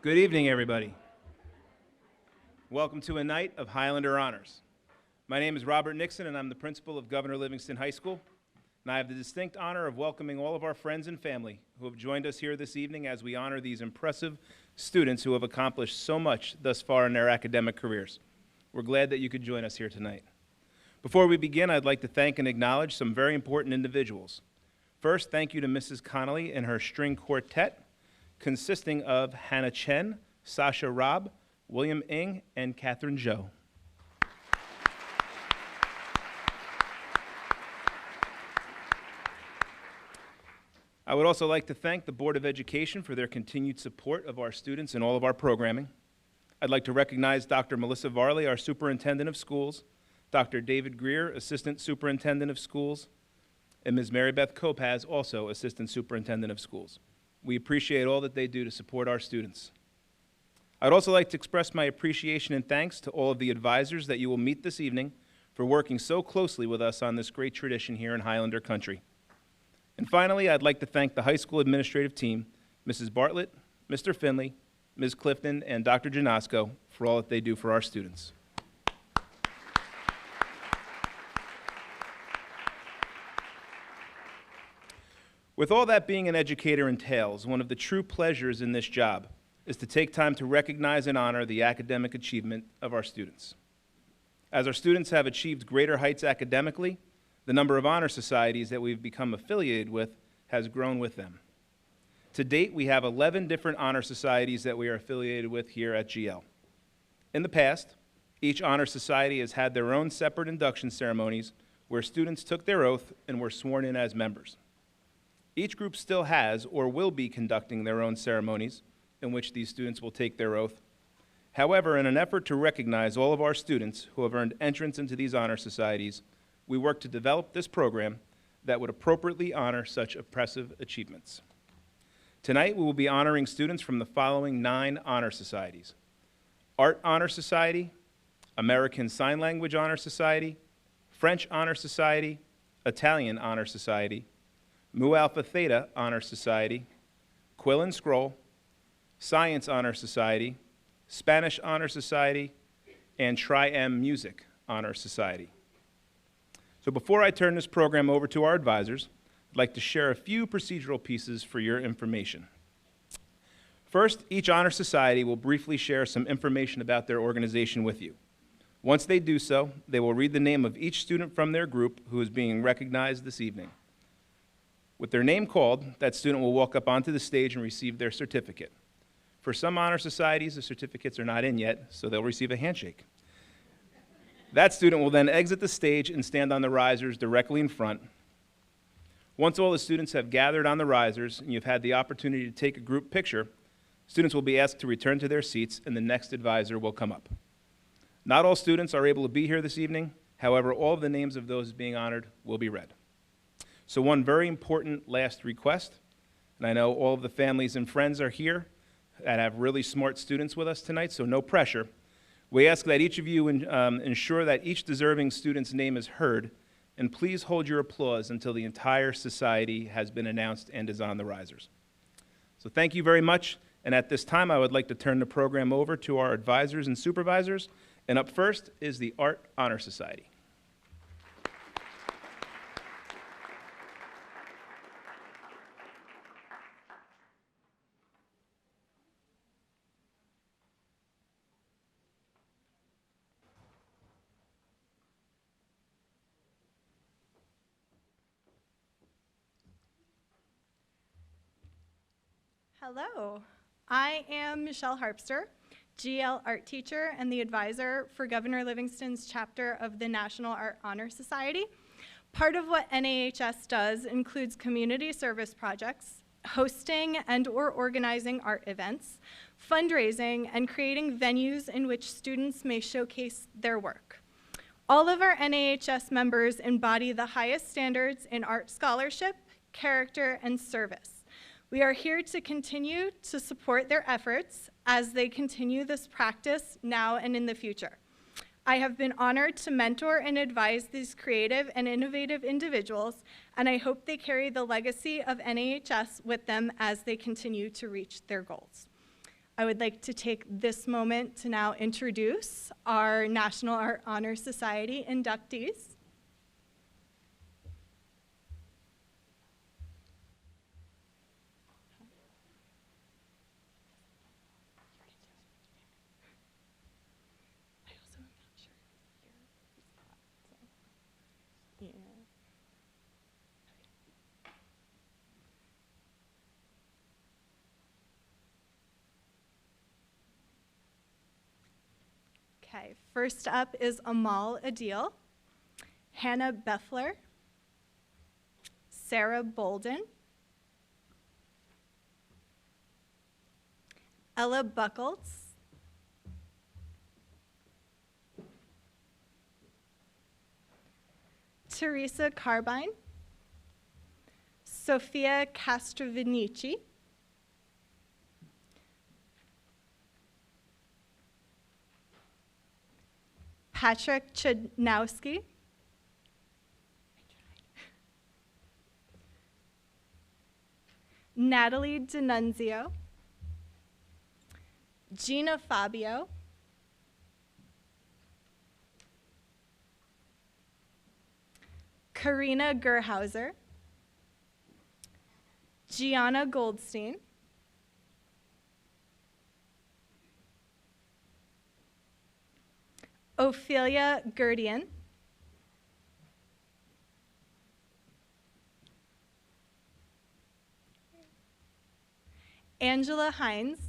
Good evening, everybody. Welcome to a night of Highlander Honors. My name is Robert Nixon, and I'm the principal of Governor Livingston High School. And I have the distinct honor of welcoming all of our friends and family who have joined us here this evening as we honor these impressive students who have accomplished so much thus far in their academic careers. We're glad that you could join us here tonight. Before we begin, I'd like to thank and acknowledge some very important individuals. First, thank you to Mrs. Connolly and her string quartet, consisting of Hannah Chen, Sasha Robb, William Ng, and Catherine Zhou. I would also like to thank the Board of Education for their continued support of our students and all of our programming. I'd like to recognize Dr. Melissa Varley, our Superintendent of Schools, Dr. David Greer, Assistant Superintendent of Schools, and Ms. Mary Beth Kopaz, also Assistant Superintendent of Schools. We appreciate all that they do to support our students. I'd also like to express my appreciation and thanks to all of the advisors that you will meet this evening for working so closely with us on this great tradition here in Highlander Country. And finally, I'd like to thank the high school administrative team, Mrs. Bartlett, Mr. Finley, Ms. Clifton, and Dr. Janasco for all that they do for our students. With all that being an educator entails, one of the true pleasures in this job is to take time to recognize and honor the academic achievement of our students. As our students have achieved greater heights academically, the number of honor societies that we've become affiliated with has grown with them. To date, we have 11 different honor societies that we are affiliated with here at GL. In the past, each honor society has had their own separate induction ceremonies where students took their oath and were sworn in as members. Each group still has or will be conducting their own ceremonies in which these students will take their oath. However, in an effort to recognize all of our students who have earned entrance into these honor societies, we work to develop this program that would appropriately honor such impressive achievements. Tonight, we will be honoring students from the following 9 honor societies: Art Honor Society, American Sign Language Honor Society, French Honor Society, Italian Honor Society, Mu Alpha Theta Honor Society, Quill and Scroll, Science Honor Society, Spanish Honor Society, and Tri-M Music Honor Society. So before I turn this program over to our advisors, I'd like to share a few procedural pieces for your information. First, each honor society will briefly share some information about their organization with you. Once they do so, they will read the name of each student from their group who is being recognized this evening. With their name called, that student will walk up onto the stage and receive their certificate. For some honor societies, the certificates are not in yet, so they'll receive a handshake. That student will then exit the stage and stand on the risers directly in front. Once all the students have gathered on the risers and you've had the opportunity to take a group picture, students will be asked to return to their seats and the next advisor will come up. Not all students are able to be here this evening. However, all of the names of those being honored will be read. So one very important last request, and I know all of the families and friends are here that have really smart students with us tonight, so no pressure. We ask that each of you ensure that each deserving student's name is heard, and please hold your applause until the entire society has been announced and is on the risers. So thank you very much, and at this time I would like to turn the program over to our advisors and supervisors, and up first is the Art Honor Society. Hello, I am Michelle Harpster, GL art teacher and the advisor for Governor Livingston's chapter of the National Art Honor Society. Part of what NAHS does includes community service projects, hosting and/or organizing art events, fundraising, and creating venues in which students may showcase their work. All of our NAHS members embody the highest standards in art scholarship, character, and service. We are here to continue to support their efforts as they continue this practice now and in the future. I have been honored to mentor and advise these creative and innovative individuals, and I hope they carry the legacy of NAHS with them as they continue to reach their goals. I would like to take this moment to now introduce our National Art Honor Society inductees. Okay, first up is Amal Adil, Hannah Beffler, Sarah Bolden, Ella Buckles, Teresa Carbine, Sofia Castrovinici, Patrick Chudnowski, Natalie D'Annunzio, Gina Fabio, Karina Gerhauser, Gianna Goldstein, Ophelia Gerdian, Angela Hines,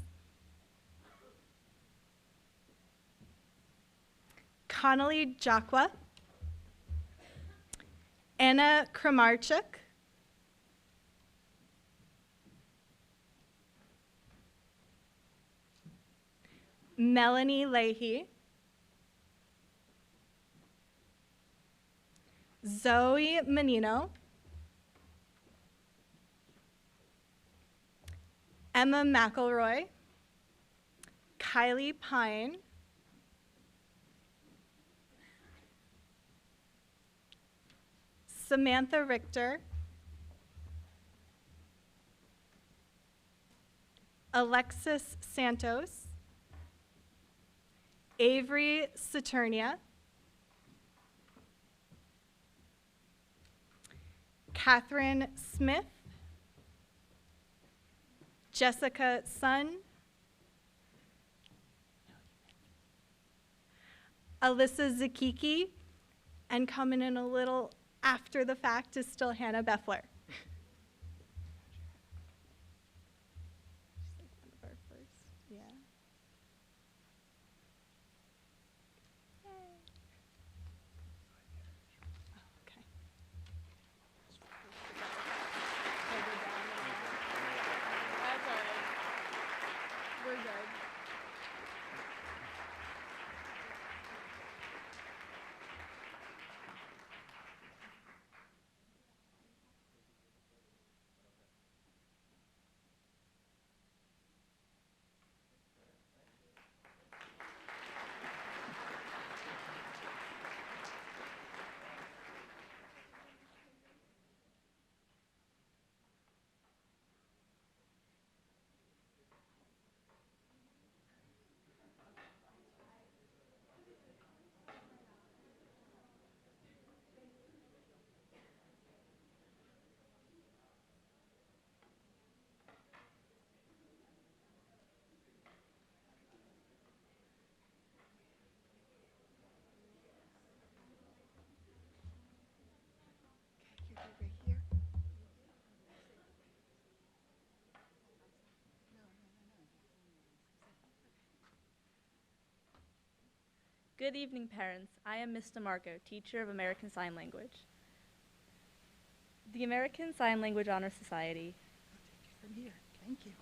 Connolly Jacqua, Anna Kramarchuk, Melanie Leahy, Zoe Menino, Emma McElroy, Kylie Pine, Samantha Richter, Alexis Santos, Avery Saturnia, Catherine Smith, Jessica Sun, Alyssa Zakiki, and coming in a little after the fact is still Hannah Beffler. Good evening, parents. I am Ms. DeMarco, teacher of American Sign Language. The American Sign Language Honor Society. From here. Thank you.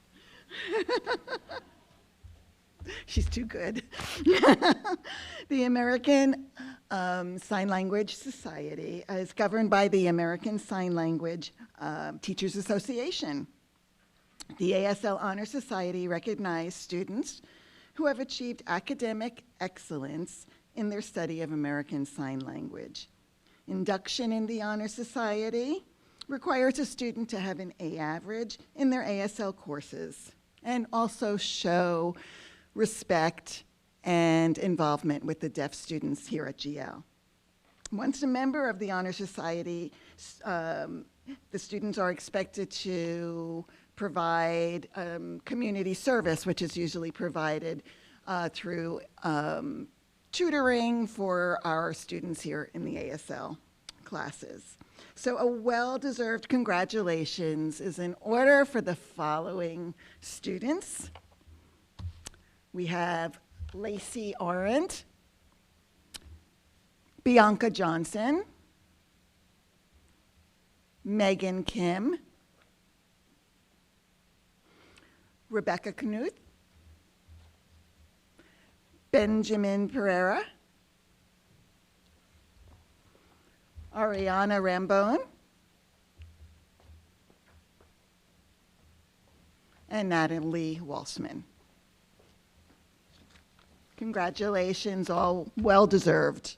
She's too good. The American Sign Language Society is governed by the American Sign Language Teachers Association. The ASL Honor Society recognizes students who have achieved academic excellence in their study of American Sign Language. Induction in the Honor Society requires a student to have an A average in their ASL courses. and also show respect and involvement with the deaf students here at GL. Once a member of the Honor Society, the students are expected to provide community service, which is usually provided through tutoring for our students here in the ASL classes. So a well-deserved congratulations is in order for the following students. We have Lacey Arendt, Bianca Johnson, Megan Kim, Rebecca Knuth, Benjamin Pereira, Ariana Rambone, and Natalie Walsman. Congratulations, all well-deserved.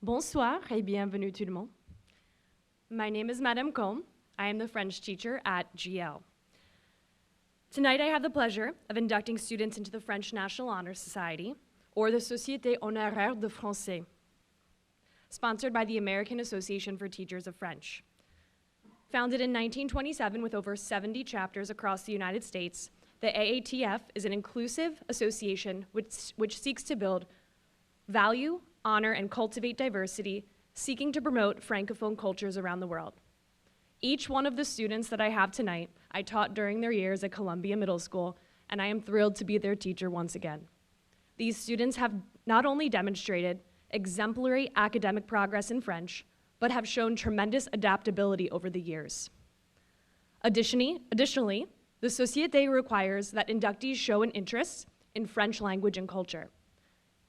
Bonsoir et bienvenue tout le monde. My name is Madame Combe. I am the French teacher at GL. Tonight I have the pleasure of inducting students into the French National Honor Society, or the Société Honoraire de Français, sponsored by the American Association for Teachers of French. Founded in 1927 with over 70 chapters across the United States, the AATF is an inclusive association which seeks to build value, honor, and cultivate diversity, seeking to promote Francophone cultures around the world. Each one of the students that I have tonight, I taught during their years at Columbia Middle School, and I am thrilled to be their teacher once again. These students have not only demonstrated exemplary academic progress in French, but have shown tremendous adaptability over the years. Additionally, the Société requires that inductees show an interest in French language and culture.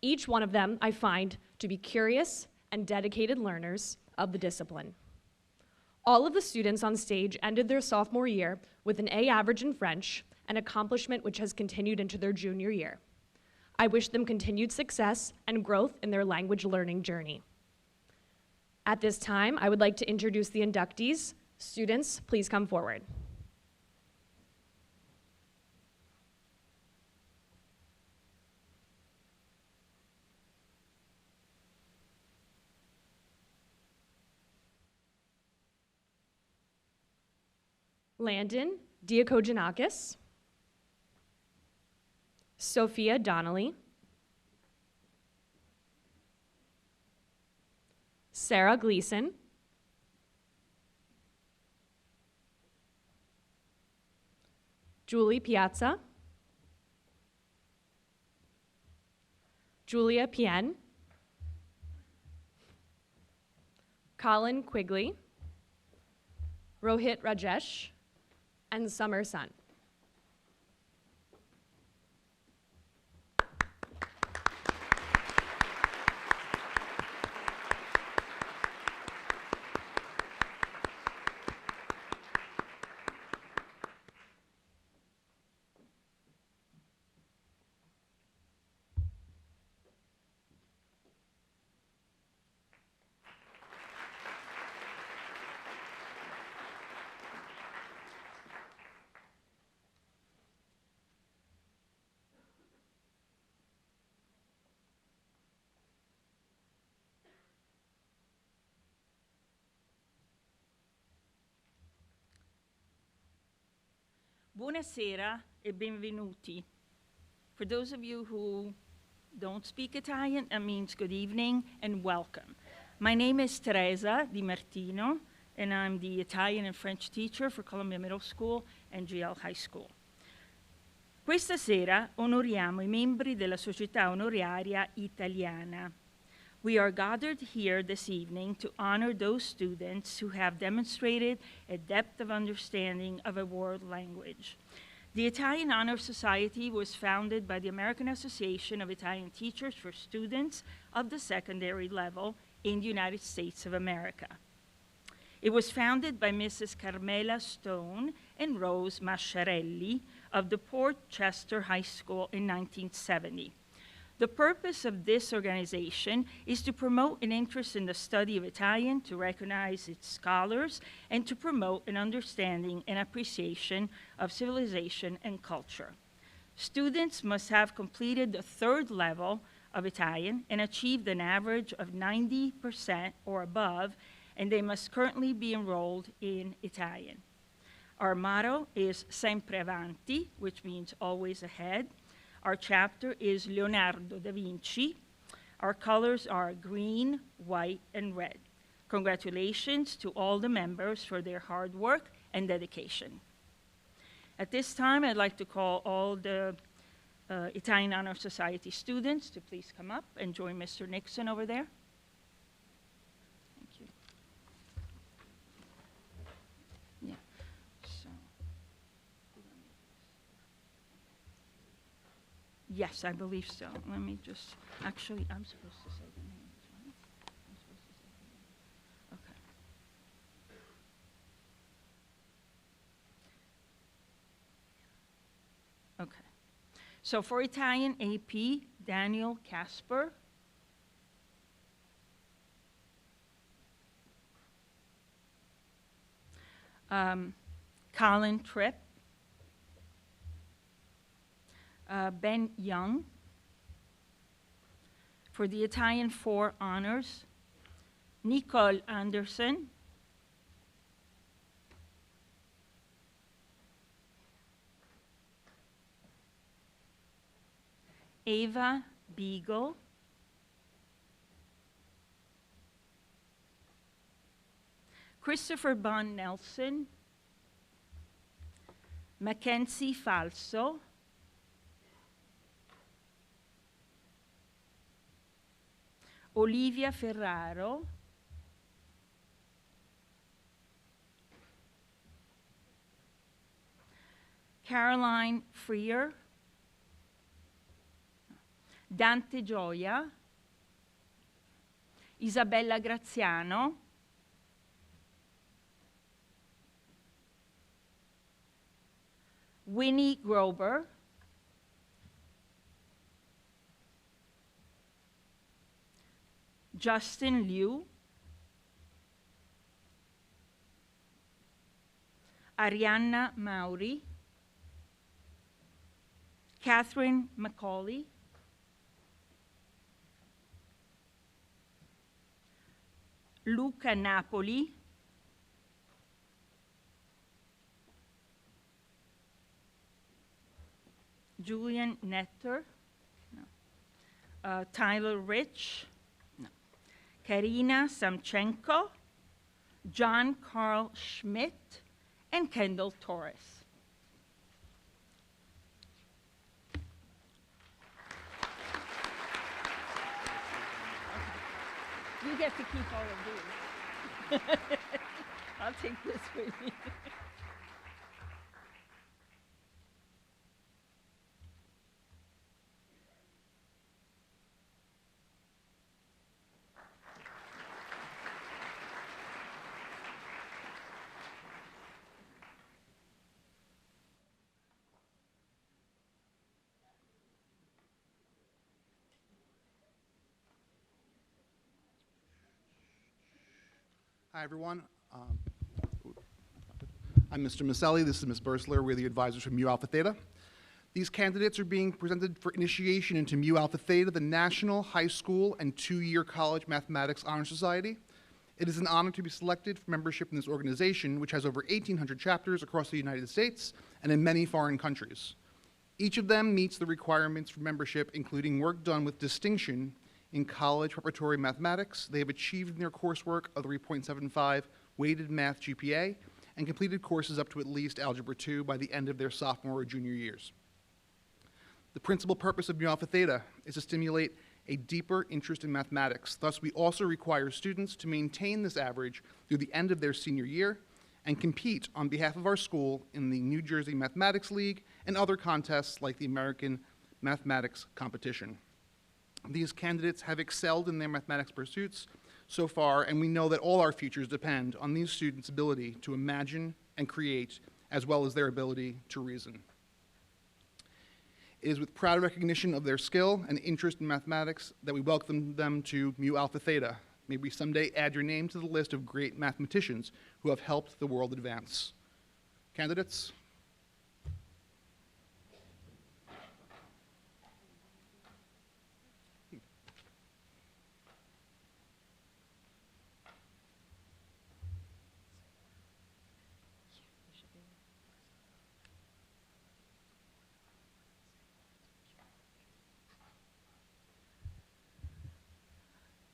Each one of them I find to be curious and dedicated learners of the discipline. All of the students on stage ended their sophomore year with an A average in French, an accomplishment which has continued into their junior year. I wish them continued success and growth in their language learning journey. At this time, I would like to introduce the inductees. Students, please come forward. Landon Diakogianakis, Sophia Donnelly, Sarah Gleason, Julie Piazza, Julia Pien, Colin Quigley, Rohit Rajesh, and Summer Sun. Buonasera e benvenuti. For those of you who don't speak Italian, that means good evening and welcome. My name is Teresa Di Martino, and I'm the Italian and French teacher for Columbia Middle School and GL High School. Questa sera onoriamo I membri della Società Onoraria Italiana. We are gathered here this evening to honor those students who have demonstrated a depth of understanding of a world language. The Italian Honor Society was founded by the American Association of Italian Teachers for students of the secondary level in the United States of America. It was founded by Mrs. Carmela Stone and Rose Masciarelli of the Port Chester High School in 1970. The purpose of this organization is to promote an interest in the study of Italian, to recognize its scholars, and to promote an understanding and appreciation of civilization and culture. Students must have completed the third level of Italian and achieved an average of 90% or above, and they must currently be enrolled in Italian. Our motto is Sempre Avanti, which means always ahead. Our chapter is Leonardo da Vinci. Our colors are green, white, and red. Congratulations to all the members for their hard work and dedication. At this time, I'd like to call all the Italian Honor Society students to please come up and join Mr. Nixon over there. Thank you. Yeah. So. Yes, I believe so. Let me just, actually, I'm supposed to say the names, right? I'm supposed to say the names. Okay. Okay. So for Italian AP, Daniel Casper. Colin Tripp. Ben Young. For the Italian 4 honors, Nicole Anderson. Ava Beagle. Christopher Bond Nelson. Mackenzie Falso. Olivia Ferraro. Caroline Freer. Dante Gioia. Isabella Graziano. Winnie Grober. Justin Liu. Arianna Mauri. Catherine Macaulay. Luca Napoli. Julian Netter. No. Tyler Rich. No. Karina Samchenko. John Carl Schmidt. And Kendall Torres. You get to keep all of these. I'll take this with me. Hi, everyone. I'm Mr. Maselli. This is Ms. Bursler. We're the advisors from Mu Alpha Theta. These candidates are being presented for initiation into Mu Alpha Theta, the National High School and 2-Year College Mathematics Honor Society. It is an honor to be selected for membership in this organization, which has over 1,800 chapters across the United States and in many foreign countries. Each of them meets the requirements for membership, including work done with distinction in college preparatory mathematics. They have achieved in their coursework a 3.75 weighted math GPA and completed courses up to at least Algebra 2 by the end of their sophomore or junior years. The principal purpose of Mu Alpha Theta is to stimulate a deeper interest in mathematics. Thus, we also require students to maintain this average through the end of their senior year and compete on behalf of our school in the New Jersey Mathematics League and other contests like the American Mathematics Competition. These candidates have excelled in their mathematics pursuits so far, and we know that all our futures depend on these students' ability to imagine and create, as well as their ability to reason. It is with proud recognition of their skill and interest in mathematics that we welcome them to Mu Alpha Theta. May we someday add your name to the list of great mathematicians who have helped the world advance. Candidates?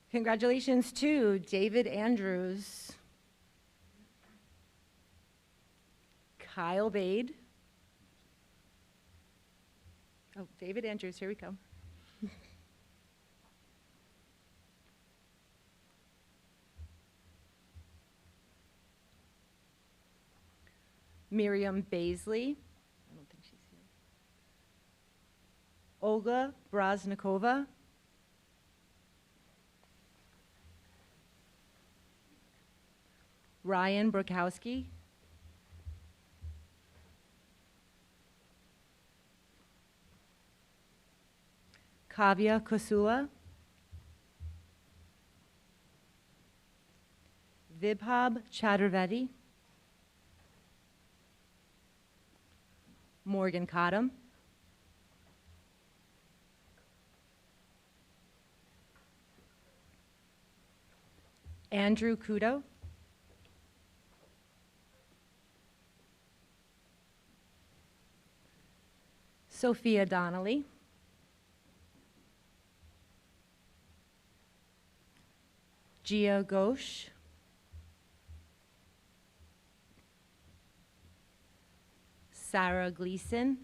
Congratulations to David Andrews, Kyle Bade. Oh, David Andrews, here we come. Miriam Baisley. I don't think she's here. Olga Braznikova. Ryan Brokowski. Kavya Kosula. Vibhab Chaturvedi. Morgan Cottam. Andrew Kudo. Sophia Donnelly. Gia Ghosh. Sarah Gleason.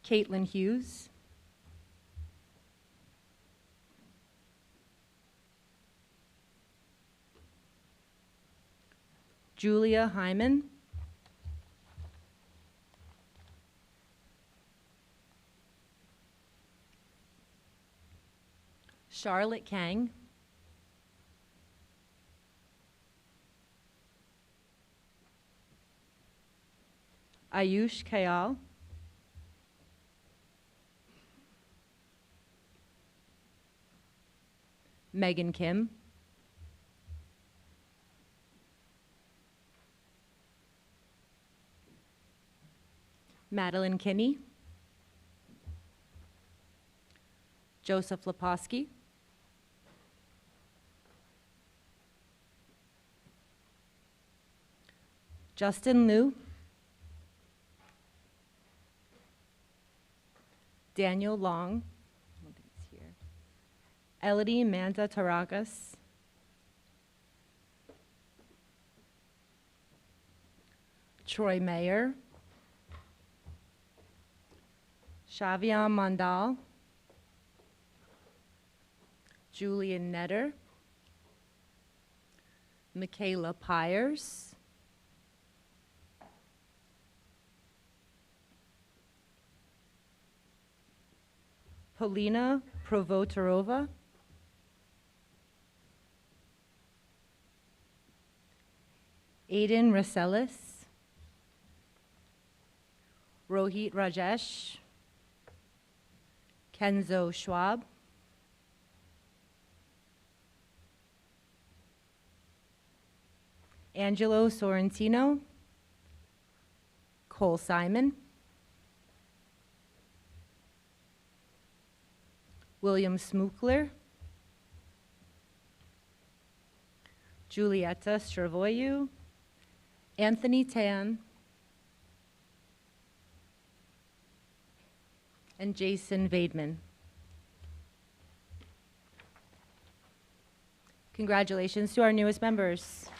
Caitlin Hughes. Julia Hyman. Charlotte Kang. Ayush Kayal. Megan Kim. Madeline Kinney. Joseph Leposki. Justin Liu. Daniel Long. I don't think it's here. Elodie Manda Taragas. Troy Mayer. Shavian Mandal. Julian Netter. Michaela Pyers. Polina Provotorova. Aiden Raselis. Rohit Rajesh. Kenzo Schwab. Angelo Sorrentino. Cole Simon. William Smukler. Julieta Stravoyu. Anthony Tan. And Jason Vaidman. Congratulations to our newest members.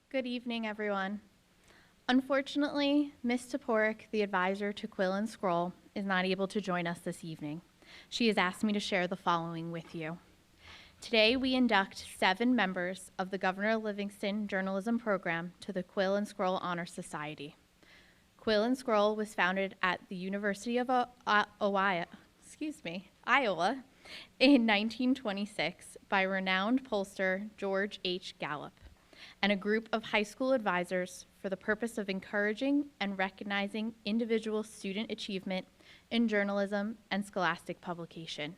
Good evening, everyone. Unfortunately, Ms. Toporek, the advisor to Quill and Scroll, is not able to join us this evening. She has asked me to share the following with you. Today, we induct 7 members of the Governor Livingston Journalism Program to the Quill and Scroll Honor Society. Quill and Scroll was founded at the University of Iowa in 1926 by renowned pollster George H. Gallup and a group of high school advisors for the purpose of encouraging and recognizing individual student achievement in journalism and scholastic publication.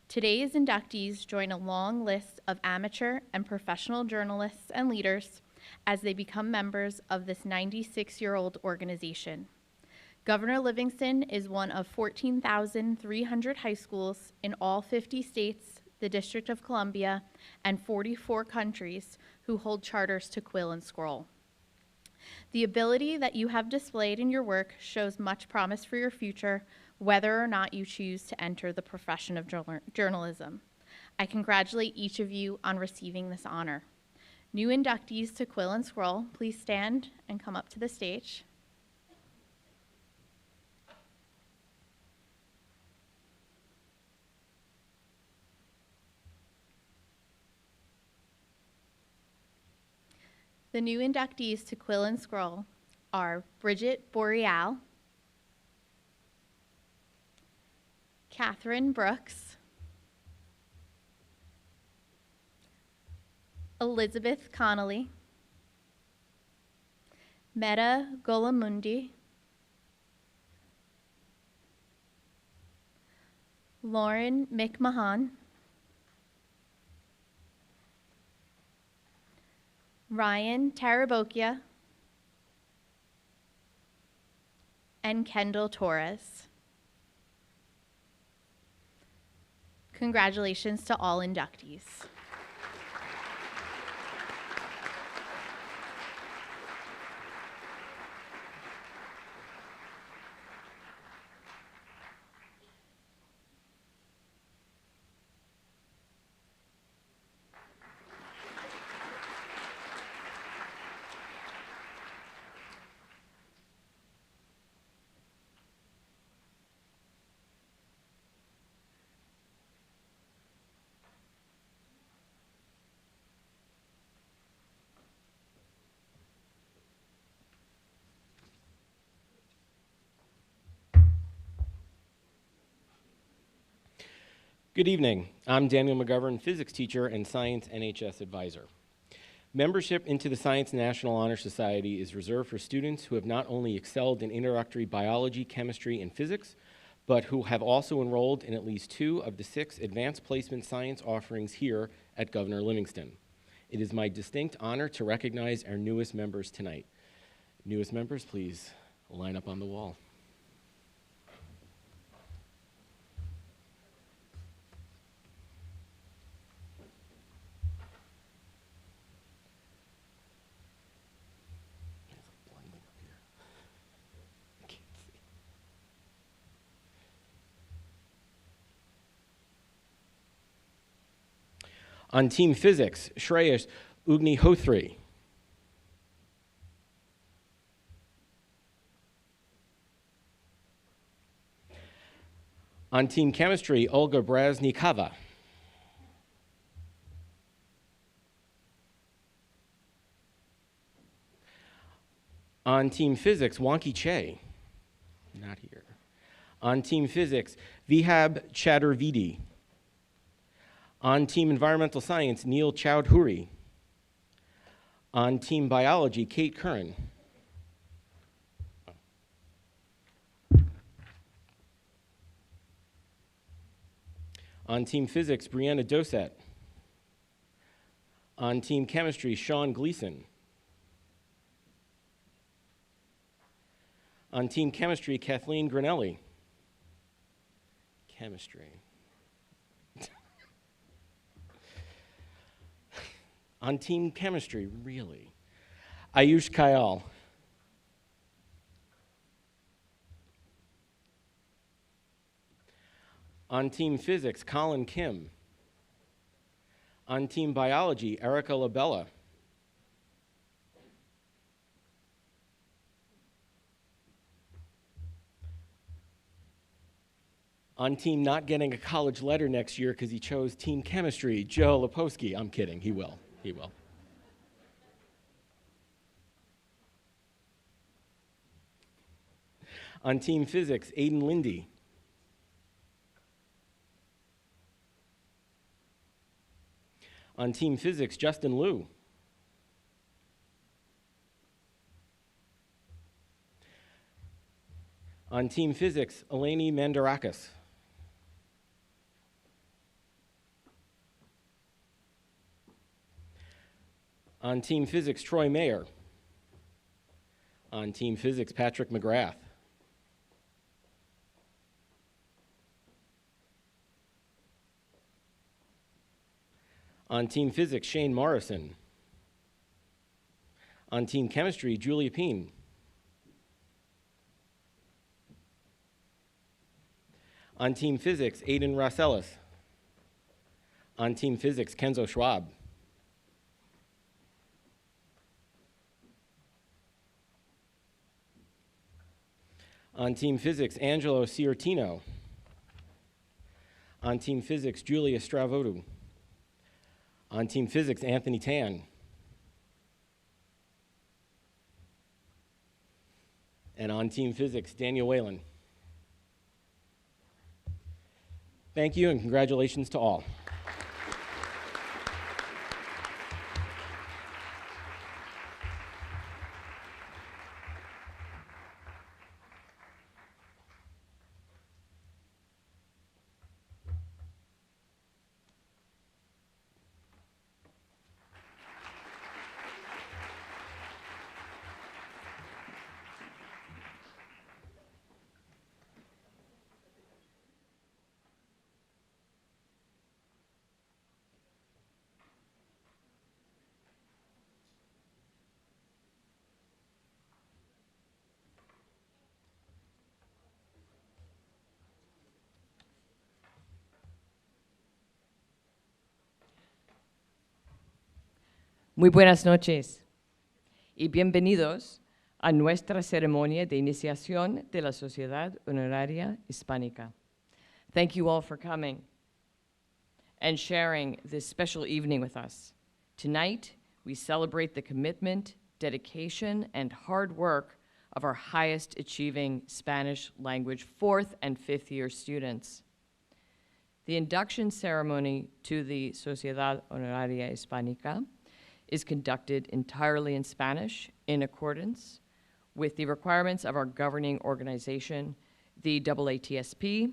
Today's inductees join a long list of amateur and professional journalists and leaders as they become members of this 96-year-old organization. Governor Livingston is one of 14,300 high schools in all 50 states, the District of Columbia, and 44 countries who hold charters to Quill and Scroll. The ability that you have displayed in your work shows much promise for your future, whether or not you choose to enter the profession of journalism. I congratulate each of you on receiving this honor. New inductees to Quill and Scroll, please stand and come up to the stage. The new inductees to Quill and Scroll are Bridget Boreal, Catherine Brooks, Elizabeth Connolly, Meta Golamundi, Lauren McMahon, Ryan Tarabokia, and Kendall Torres. Congratulations to all inductees. Good evening. I'm Daniel McGovern, physics teacher and science NHS advisor. Membership into the Science National Honor Society is reserved for students who have not only excelled in introductory biology, chemistry, and physics, but who have also enrolled in at least 2 of the 6 advanced placement science offerings here at Governor Livingston. It is my distinct honor to recognize our newest members tonight. Newest members, please line up on the wall. On Team Physics, Shreyas Ugnihothri. On Team Chemistry, Olga Braznikova. On Team Physics, Wonky Che. Not here. On Team Physics, Vihab Chaturvedi. On Team Environmental Science, Neil Chowdhury. On Team Biology, Kate Curran. On Team Physics, Brianna Doset. On Team Chemistry, Sean Gleason. On Team Chemistry, Kathleen Grinelli. Chemistry. On Team Chemistry, really? Ayush Kayal. On Team Physics, Colin Kim. On Team Biology, Erica Labella. On team not getting a college letter next year because he chose team chemistry, Joe Leposki. I'm kidding, he will, he will. On team physics, Aiden Lindy. On team physics, Justin Liu. On team physics, Eleni Mandarakis. On team physics, Troy Mayer. On team physics, Patrick McGrath. On team physics, Shane Morrison. On team chemistry, Julia Peen. On team physics, Aiden Rossellis. On team physics, Kenzo Schwab. On team physics, Angelo Ciortino. On team physics, Julia Stravodu. On team physics, Anthony Tan. And on team physics, Daniel Whalen. Thank you and congratulations to all. Muy buenas noches y bienvenidos a nuestra ceremonia de iniciación de la Sociedad Honoraria Hispánica. Thank you all for coming and sharing this special evening with us. Tonight, we celebrate the commitment, dedication, and hard work of our highest achieving Spanish language 4th and 5th year students. The induction ceremony to the Sociedad Honoraria Hispánica is conducted entirely in Spanish in accordance with the requirements of our governing organization, the AATSP,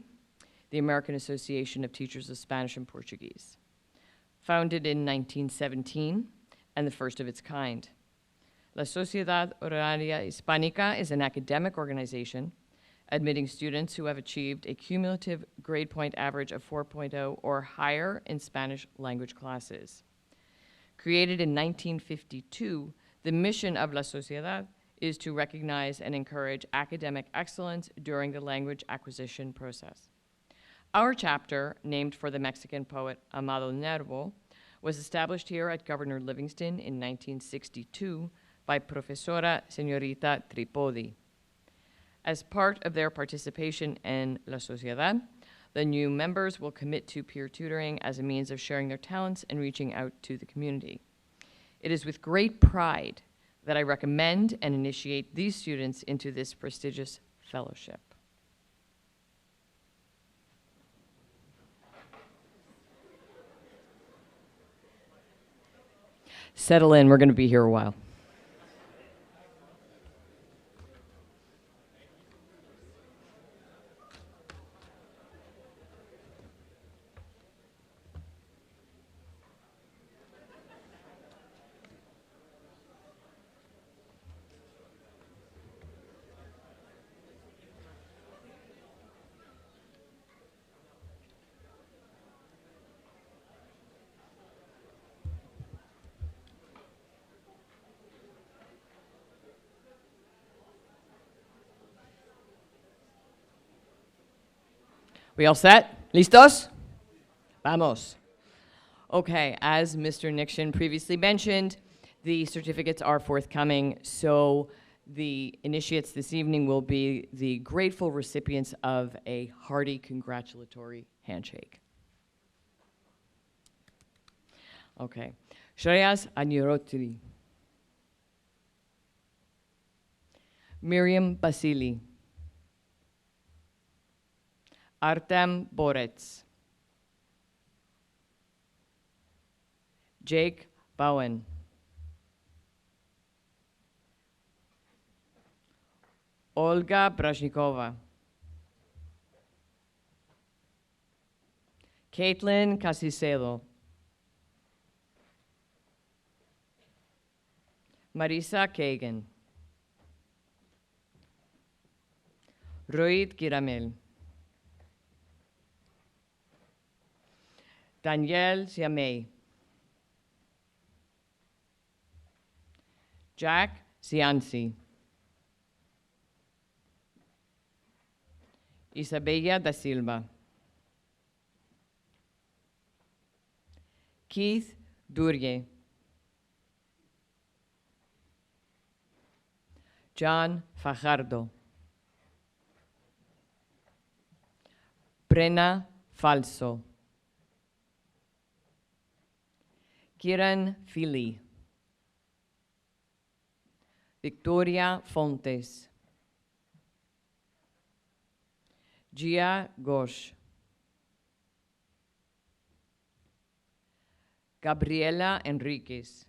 the American Association of Teachers of Spanish and Portuguese. Founded in 1917 and the first of its kind. La Sociedad Honoraria Hispánica is an academic organization admitting students who have achieved a cumulative grade point average of 4.0 or higher in Spanish language classes. Created in 1952, the mission of La Sociedad is to recognize and encourage academic excellence during the language acquisition process. Our chapter, named for the Mexican poet Amado Nervo, was established here at Governor Livingston in 1962 by Profesora Señorita Tripodi. As part of their participation in La Sociedad, the new members will commit to peer tutoring as a means of sharing their talents and reaching out to the community. It is with great pride that I recommend and initiate these students into this prestigious fellowship. Settle in, we're going to be here a while. We all set? Listos? Vamos. Okay, as Mr. Nixon previously mentioned, the certificates are forthcoming, so The initiates this evening will be the grateful recipients of a hearty congratulatory handshake. Okay. Shreyas Anirotri. Miriam Basili. Artem Borets. Jake Bowen. Olga Brashnikova. Caitlin Casicedo. Marisa Kagan. Rohit Kiramel. Danielle Siamei. Jack Cianci. Isabella da Silva. Keith Durye. John Fajardo. Brenna Falso. Kiran Fili. Victoria Fontes. Gia Ghosh. Gabriela Enriquez.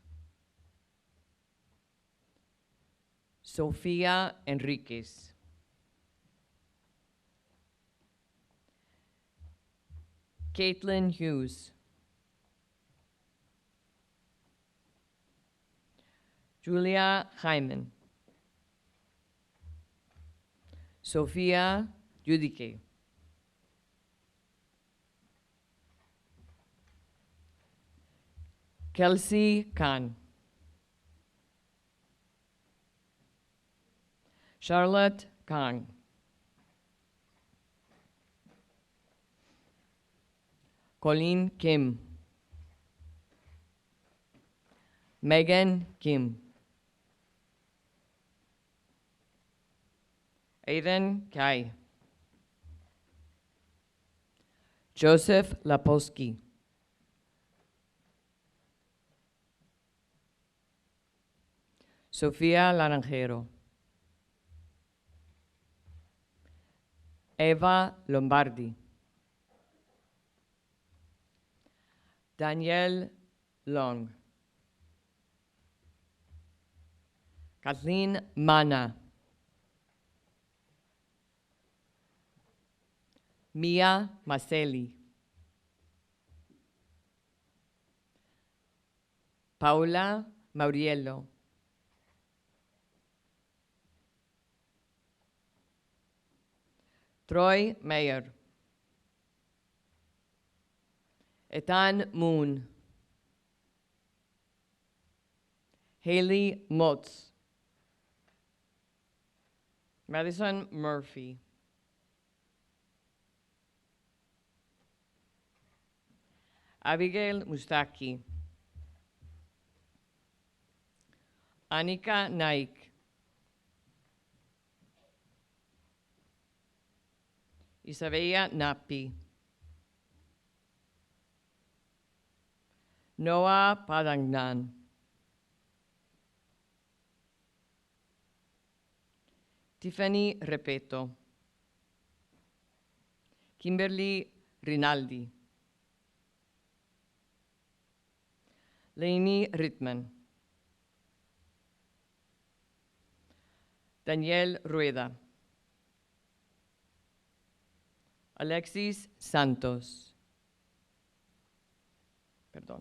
Sofía Enriquez. Caitlin Hughes. Julia Hyman. Sofía Yudique. Kelsey Khan. Charlotte Kang. Colleen Kim. Megan Kim. Aiden Kai. Joseph Lapolsky. Sofía Laranjero. Eva Lombardi. Danielle Long. Kathleen Mana. Mia Marcelli. Paula Mauriello. Troy Mayer. Ethan Moon. Haley Motz. Madison Murphy. Abigail Mustaki. Anika Naik. Isabella Napi. Noah Padangnan. Tiffany Repeto. Kimberly Rinaldi. Lainey Rittman. Danielle Rueda. Alexis Santos. Perdón.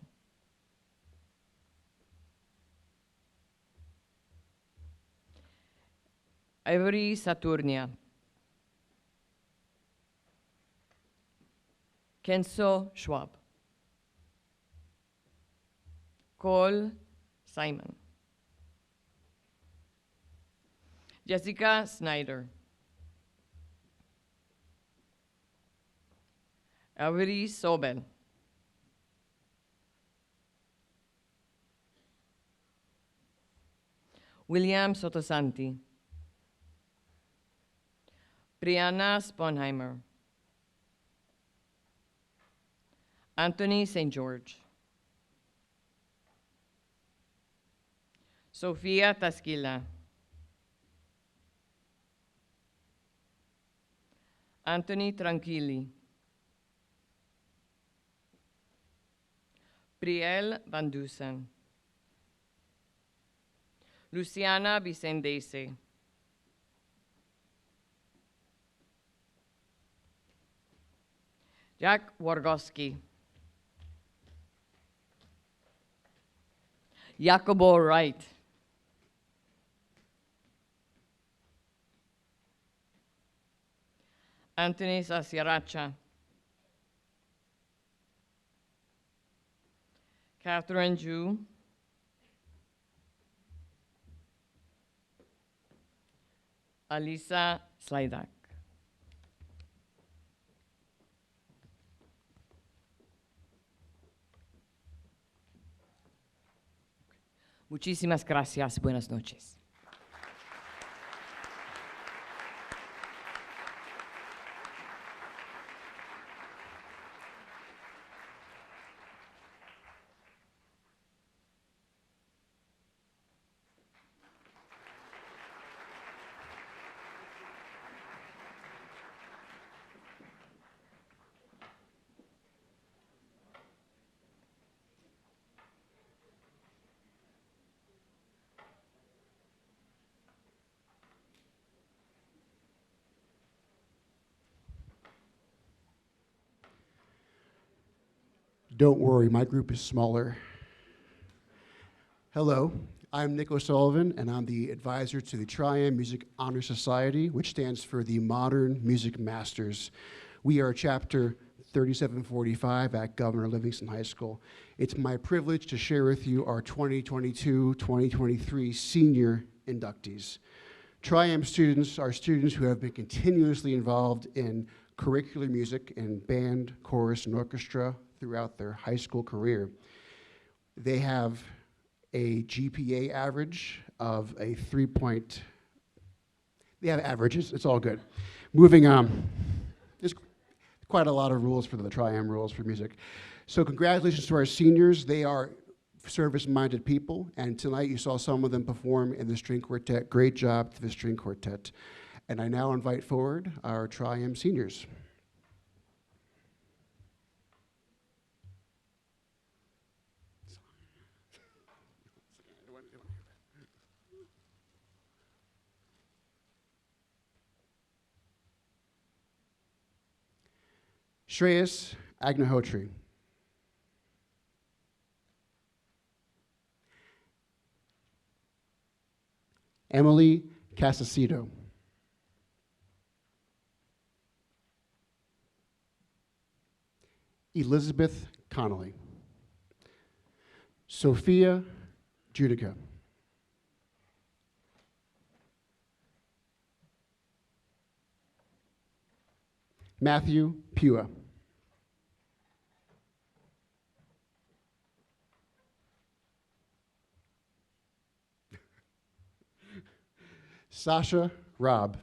Avery Saturnia. Kenzo Schwab. Cole Simon. Jessica Snyder. Avery Sobel. William Sotosanti. Brianna Sponheimer. Anthony St. George. Sofia Tasquila. Anthony Tranquilli. Priel Van Dusen. Luciana Vicendese. Jack Wargowski. Jacobo Wright. Anthony Sasiaracha. Catherine Ju. Alisa Slajdak. Muchísimas gracias. Buenas noches. Don't worry, my group is smaller. Hello, I'm Nick O'Sullivan, and I'm the advisor to the Triam Music Honor Society, which stands for the Modern Music Masters. We are chapter 3745 at Governor Livingston High School. It's my privilege to share with you our 2022-2023 senior inductees. Triam students are students who have been continuously involved in curricular music in band, chorus, and orchestra throughout their high school career. They have a GPA average of a 3 point, they have averages, it's all good. Moving on, there's quite a lot of rules for the Triam rules for music. So congratulations to our seniors. They are service-minded people, and tonight you saw some of them perform in the string quartet. Great job to the string quartet. And I now invite forward our Triam seniors. Shreyas Agnihotri. Emily Casasido. Elizabeth Connolly. Sophia Judica. Matthew Pua. Sasha Robb.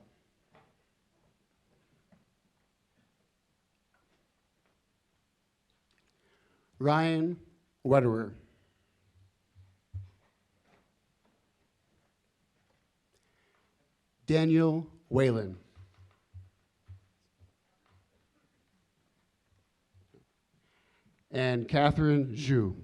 Ryan Wetterer. Daniel Whalen. And Catherine Zhu.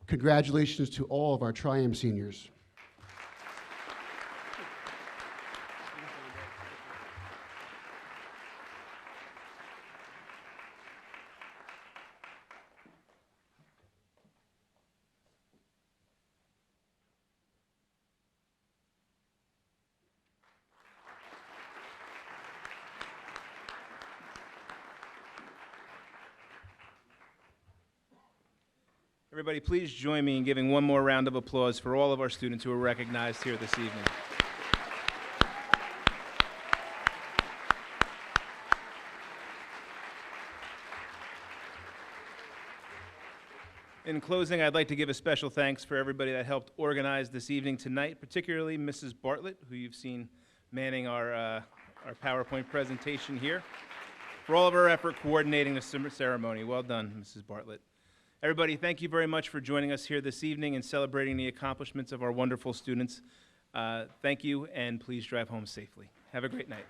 Congratulations to all of our Triam seniors. Everybody, please join me in giving one more round of applause for all of our students who are recognized here this evening. In closing, I'd like to give a special thanks for everybody that helped organize this evening tonight, particularly Mrs. Bartlett, who you've seen manning our PowerPoint presentation here, for all of her effort coordinating the ceremony. Well done, Mrs. Bartlett. Everybody, thank you very much for joining us here this evening and celebrating the accomplishments of our wonderful students. Thank you, and please drive home safely. Have a great night.